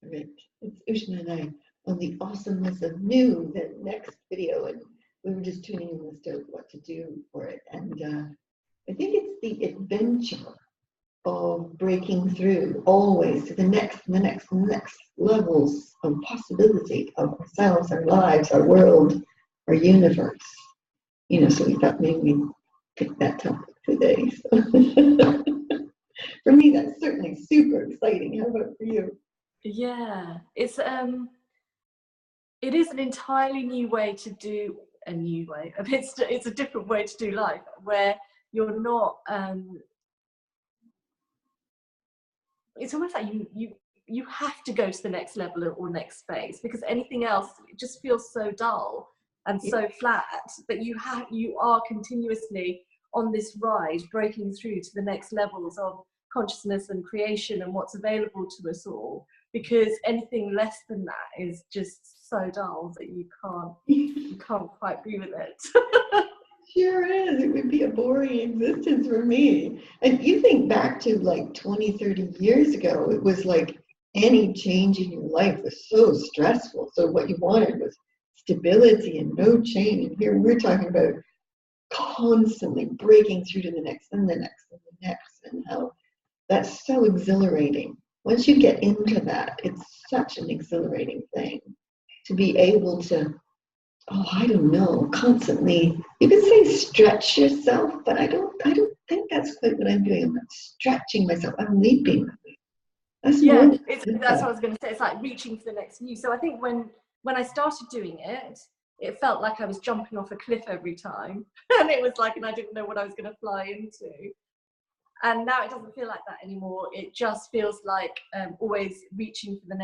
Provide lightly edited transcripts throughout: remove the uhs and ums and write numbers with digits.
Right. It's Ushma and I on the awesomeness of new, the next video, and we were just tuning in as to what to do for it. And I think it's the adventure of breaking through always to the next, and the next, and the next levels of possibility of ourselves, our lives, our world, our universe. You know, so we thought maybe we'd pick that topic today. So for me, that's certainly super exciting. How about for you? Yeah, it is an entirely new way to do a new way. It's a different way to do life where you're not. It's almost like you have to go to the next level or next space, because anything else it just feels so dull and so flat that you are continuously on this ride breaking through to the next levels of consciousness and creation and what's available to us all, because anything less than that is just so dull that you can't quite be with it. Sure is. It would be a boring existence for me. And you think back to like 20, 30 years ago, it was like any change in your life was so stressful. So what you wanted was stability and no change. And here we're talking about constantly breaking through to the next and the next and the next, and how that's so exhilarating. Once you get into that, it's such an exhilarating thing to be able to, I don't know, constantly, you could say stretch yourself, but I don't think that's quite what I'm doing. I'm not stretching myself, I'm leaping. That's what I was going to say. It's like reaching for the next new. So I think when I started doing it, it felt like I was jumping off a cliff every time. And it was like, and I didn't know what I was going to fly into. And now it doesn't feel like that anymore. It just feels like always reaching for the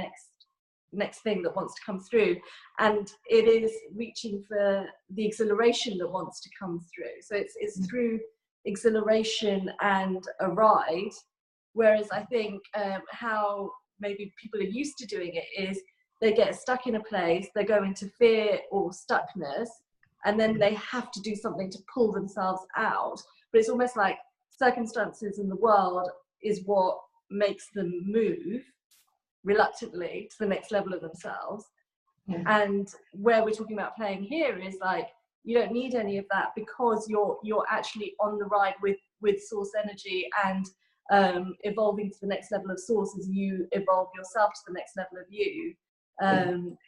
next thing that wants to come through, and it is reaching for the exhilaration that wants to come through. So it's through exhilaration and a ride, whereas I think how maybe people are used to doing it is they get stuck in a place, they go into fear or stuckness, and then they have to do something to pull themselves out. But it's almost like circumstances in the world is what makes them move reluctantly to the next level of themselves. And where we're talking about playing here is like, you don't need any of that, because you're actually on the ride with source energy, and evolving to the next level of source as you evolve yourself to the next level of you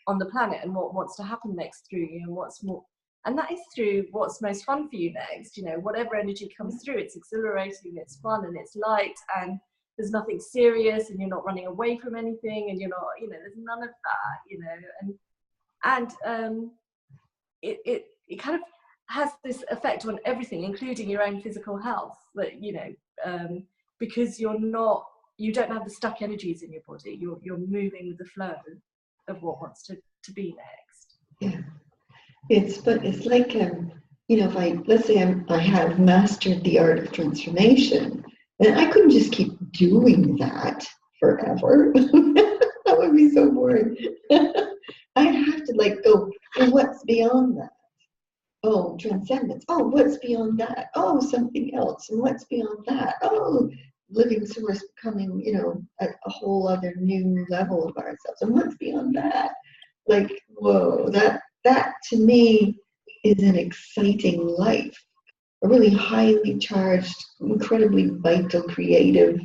on the planet, and what wants to happen next through you, and what's more, and that is through what's most fun for you next. You know, whatever energy comes through, it's exhilarating, it's fun, and it's light, and there's nothing serious, and you're not running away from anything, and you're not, you know, there's none of that, you know, and it kind of has this effect on everything, including your own physical health, that, you know, because you don't have the stuck energies in your body, you're moving with the flow of what wants to be next. Yeah, it's like, you know, let's say I have mastered the art of transformation, and I couldn't just keep doing that forever. That would be so boring. I'd have to like go, well, what's beyond that? Oh, transcendence. Oh, what's beyond that? Oh, something else. And what's beyond that? Oh, living source becoming, you know, a whole other new level of ourselves. And what's beyond that? Like, whoa, that to me is an exciting life. A really highly charged, incredibly vital, creative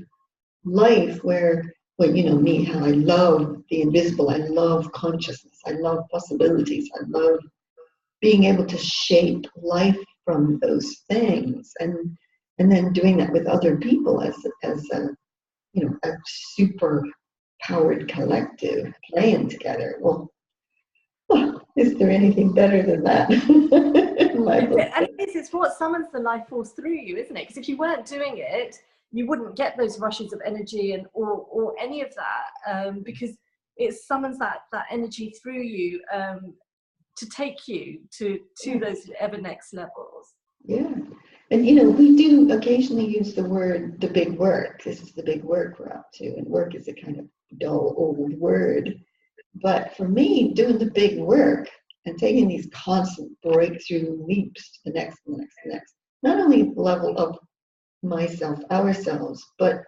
life where, well, you know me, how I love the invisible, I love consciousness, I love possibilities, I love being able to shape life from those things, and then doing that with other people as a, you know, a super powered collective playing together. Well, is there anything better than that? And it's what summons the life force through you, isn't it? Because if you weren't doing it, you wouldn't get those rushes of energy and or any of that, because it summons that energy through you to take you to those ever next levels. Yeah. And, you know, we do occasionally use the word, the big work. This is the big work we're up to. And work is a kind of dull old word. But for me, doing the big work and taking these constant breakthrough leaps to the next, and the next, and the next, not only at the level of myself, ourselves, but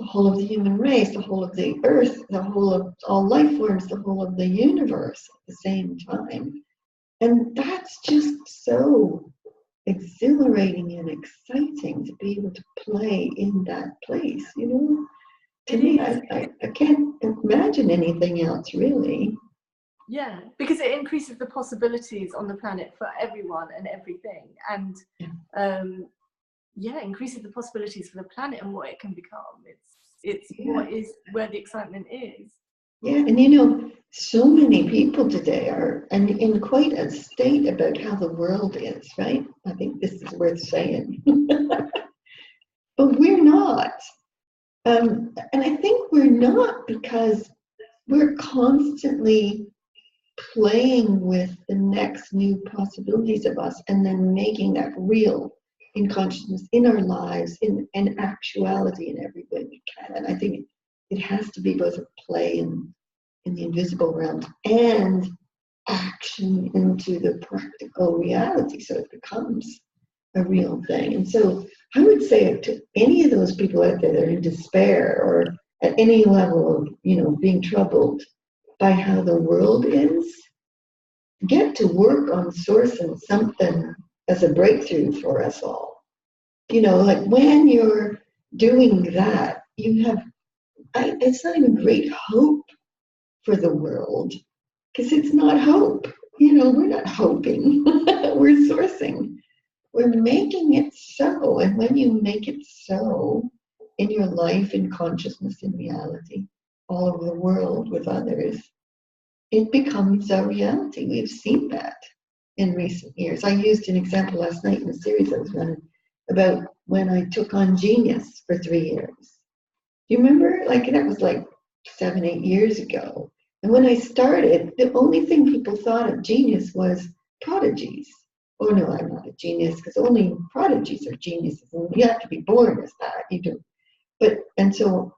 the whole of the human race, the whole of the earth, the whole of all life forms, the whole of the universe at the same time. And that's just so exhilarating and exciting to be able to play in that place, you know? To me, I can't imagine anything else, really. Yeah, because it increases the possibilities on the planet for everyone and everything. And increases the possibilities for the planet and what it can become. It's where the excitement is. Yeah, and you know, so many people today are in quite a state about how the world is, right? I think this is worth saying. But we're not. And I think we're not because we're constantly playing with the next new possibilities of us and then making that real in consciousness, in our lives, in actuality in every way we can. And I think it has to be both a play in the invisible realms and action into the practical reality, so it becomes a real thing. And so I would say to any of those people out there that are in despair or at any level of, you know, being troubled by how the world is, get to work on sourcing something as a breakthrough for us all. You know, like when you're doing that, you have, it's not even great hope for the world, because it's not hope. You know, we're not hoping, we're sourcing. We're making it so. And when you make it so in your life, in consciousness, in reality, all over the world with others, it becomes a reality. We've seen that in recent years. I used an example last night in a series I was running about when I took on Genius for 3 years. Do you remember? Like, that was like 7, 8 years ago. And when I started, the only thing people thought of Genius was prodigies. Oh no, I'm not a genius, because only prodigies are geniuses, and you have to be born as that. You do. And so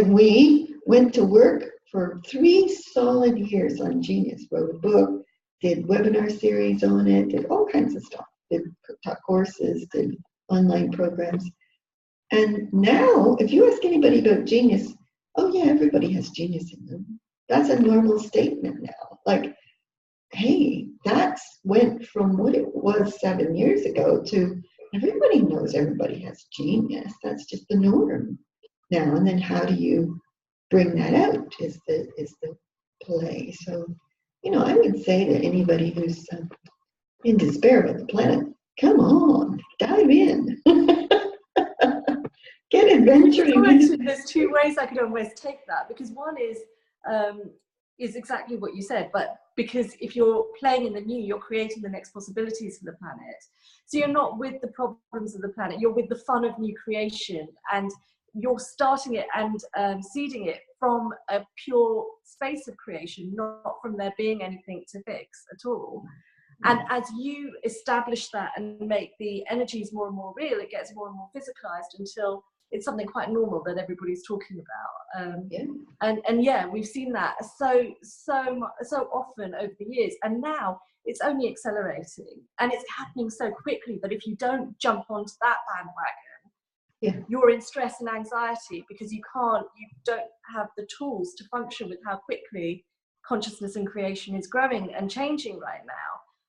we went to work for 3 solid years on Genius. Wrote a book, did webinar series on it, did all kinds of stuff, taught courses, did online programs. And now, if you ask anybody about Genius, oh yeah, everybody has genius in them. That's a normal statement now. Like, hey, that's went from what it was 7 years ago to everybody knows everybody has genius. That's just the norm now. And then how do you bring that out is the play. So, you know, I would say to anybody who's in despair about the planet, come on, dive in. Get adventuring. There's 2 ways I could almost take that, because one is exactly what you said, but because if you're playing in the new, you're creating the next possibilities for the planet. So you're not with the problems of the planet, you're with the fun of new creation, and you're starting it and seeding it from a pure space of creation, not from there being anything to fix at all. And as you establish that and make the energies more and more real, it gets more and more physicalized until it's something quite normal that everybody's talking about. And yeah, we've seen that so often over the years, and now it's only accelerating, and it's happening so quickly that if you don't jump onto that bandwagon, you're in stress and anxiety, because you don't have the tools to function with how quickly consciousness and creation is growing and changing right now.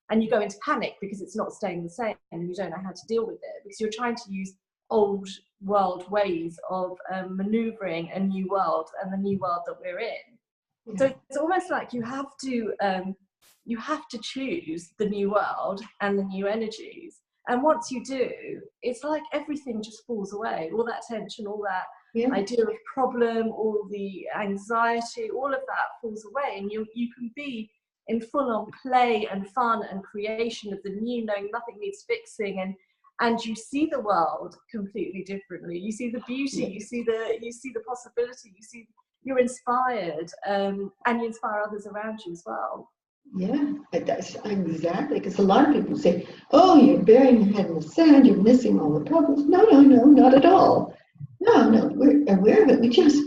And you go into panic because it's not staying the same, and you don't know how to deal with it, because you're trying to use old world ways of maneuvering a new world and the new world that we're in. So it's almost like you have to choose the new world and the new energies. And once you do, it's like everything just falls away. All that tension, all that idea of problem, all the anxiety, all of that falls away, and you can be in full-on play and fun and creation of the new, knowing nothing needs fixing, and you see the world completely differently. You see the beauty, you see the possibility, you're inspired, and you inspire others around you as well. Yeah, that's exactly, because a lot of people say, oh, you're burying your head in the sand, you're missing all the problems. No, not at all. No, we're aware of it. We just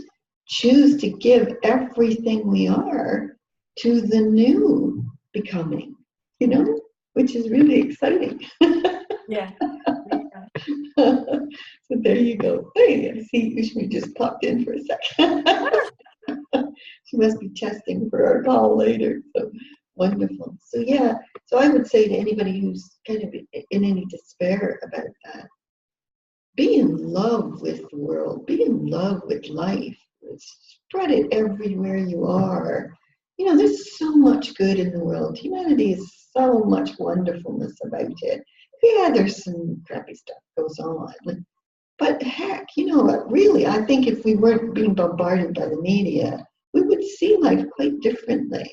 choose to give everything we are to the new becoming, you know, which is really exciting. Yeah. So there you go. Hey, I see Ushma just popped in for a second. She must be testing for our call later. So wonderful. So yeah, so I would say to anybody who's kind of in any despair about that, be in love with the world, be in love with life, spread it everywhere you are. You know, there's so much good in the world. Humanity is so much wonderfulness about it. Yeah, there's some crappy stuff goes on. But heck, you know what, really, I think if we weren't being bombarded by the media, we would see life quite differently.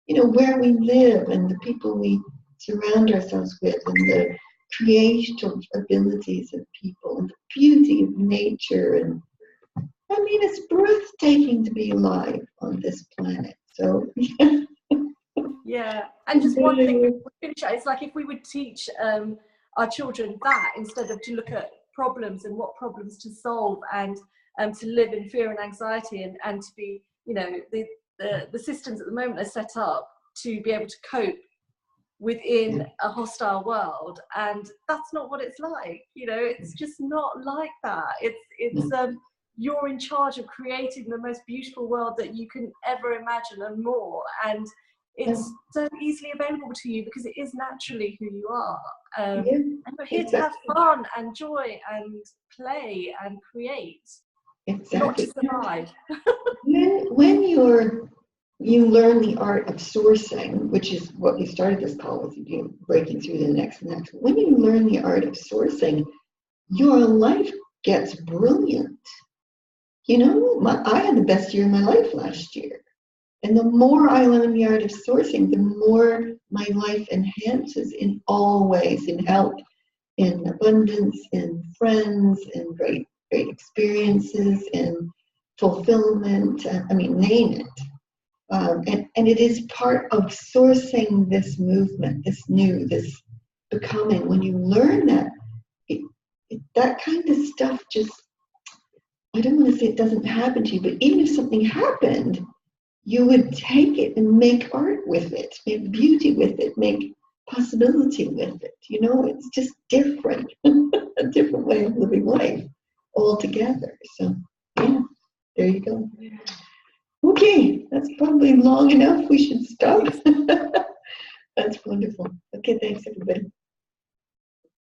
You know, where we live and the people we surround ourselves with and the creative abilities of people and the beauty of nature. And I mean, it's breathtaking to be alive on this planet. So, yeah. And just one thing before we finish, it's like if we would teach our children that instead of to look at problems and what problems to solve and to live in fear and anxiety and to be, you know, the systems at the moment are set up to be able to cope within a hostile world, and that's not what it's like. You know, it's just not like that. It's you're in charge of creating the most beautiful world that you can ever imagine and more, and it's so easily available to you because it is naturally who you are. And we're here to have fun and joy and play and create, not to survive. when you learn the art of sourcing, which is what we started this call with, you know, breaking through the next. When you learn the art of sourcing, your life gets brilliant. You know, I had the best year of my life last year. And the more I learn the art of sourcing, the more my life enhances in all ways, in health, in abundance, in friends, in great experiences, in fulfillment. I mean, name it. And it is part of sourcing this movement, this becoming. When you learn that, that kind of stuff just, I don't want to say it doesn't happen to you, but even if something happened, you would take it and make art with it, make beauty with it, make possibility with it. You know, it's just different, a different way of living life altogether. So, yeah, there you go. Okay, that's probably long enough. We should stop. That's wonderful. Okay, thanks, everybody.